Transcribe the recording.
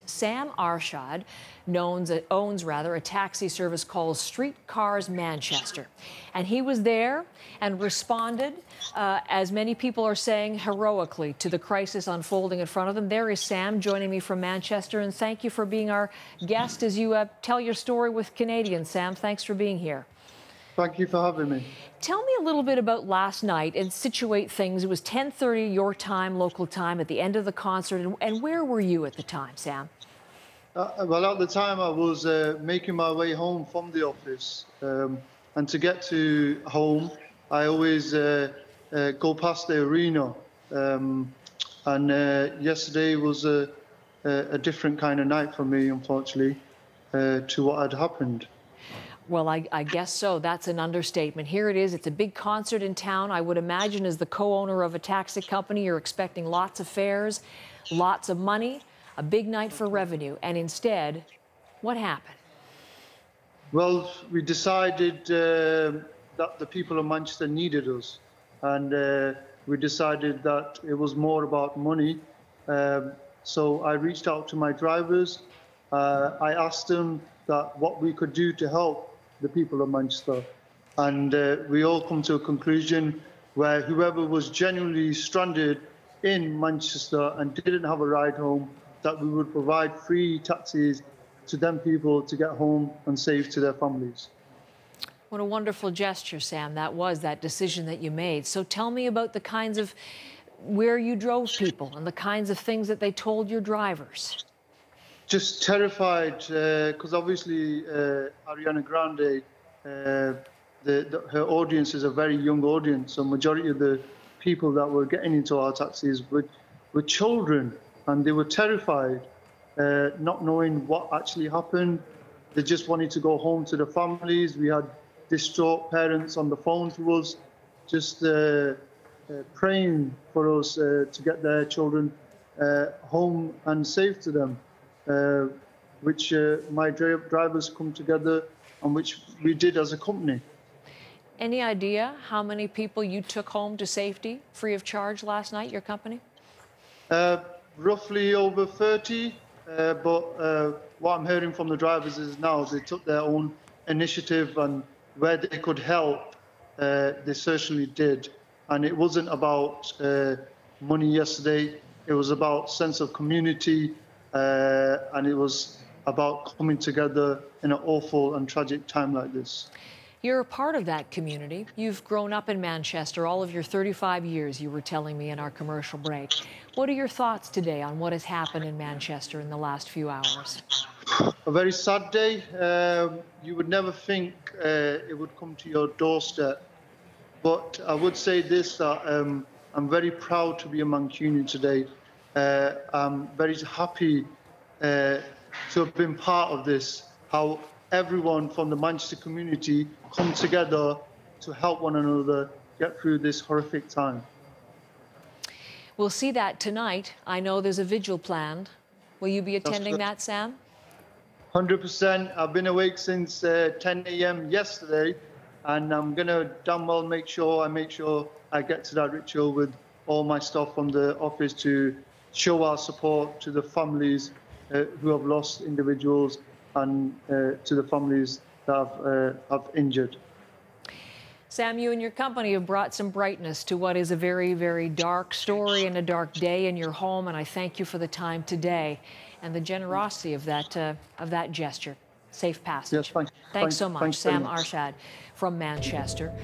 Sam Arshad owns a taxi service called StreetCars Manchester. And he was there and responded, as many people are saying, heroically to the crisis unfolding in front of them. There is Sam joining me from Manchester, and thank you for being our guest as you tell your story with Canadians. Sam, thanks for being here. Thank you for having me. Tell me a little bit about last night and situate things. It was 10:30 your time, local time, at the end of the concert. And where were you at the time, Sam? Well, at the time, I was making my way home from the office. And to get to home, I always go past the arena. Yesterday was a different kind of night for me, unfortunately, to what had happened. Well, I guess so. That's an understatement. Here it is. It's a big concert in town. I would imagine as the co-owner of a taxi company, you're expecting lots of fares, lots of money, a big night for revenue. And instead, what happened? Well, we decided that the people of Manchester needed us. And we decided that it was more about money. So I reached out to my drivers. I asked them that what we could do to help the people of Manchester. And we all come to a conclusion where whoever was genuinely stranded in Manchester and didn't have a ride home, that we would provide free taxis to them people to get home and safe to their families. What a wonderful gesture, Sam, that decision that you made. So tell me about the kinds of, where you drove people and the kinds of things that they told your drivers. Just terrified, because obviously Ariana Grande, her audience is a very young audience. So majority of the people that were getting into our taxis were children, and they were terrified, not knowing what actually happened. They just wanted to go home to their families. We had distraught parents on the phone to us, just praying for us to get their children home and safe to them. Which my drivers come together and which we did as a company. Any idea how many people you took home to safety free of charge last night, your company? Roughly over 30, but what I'm hearing from the drivers is now they took their own initiative, and where they could help, they certainly did. And it wasn't about money yesterday, it was about sense of community, and it was about coming together in an awful and tragic time like this. You're a part of that community. You've grown up in Manchester all of your 35 years, you were telling me in our commercial break. What are your thoughts today on what has happened in Manchester in the last few hours? A very sad day. You would never think it would come to your doorstep. But I would say this, that I'm very proud to be a Mancunian today. I'm very happy to have been part of this, how everyone from the Manchester community come together to help one another get through this horrific time. We'll see that tonight. I know there's a vigil planned. Will you be attending that, Sam? 100%. I've been awake since 10 a.m. yesterday, and I'm going to damn well make sure I get to that ritual with all my staff from the office to show our support to the families who have lost individuals and to the families that have injured. Sam, you and your company have brought some brightness to what is a very, very dark story and a dark day in your home, and I thank you for the time today and the generosity of that gesture. Safe passage. Yes, thanks so much, Sam Arshad from Manchester.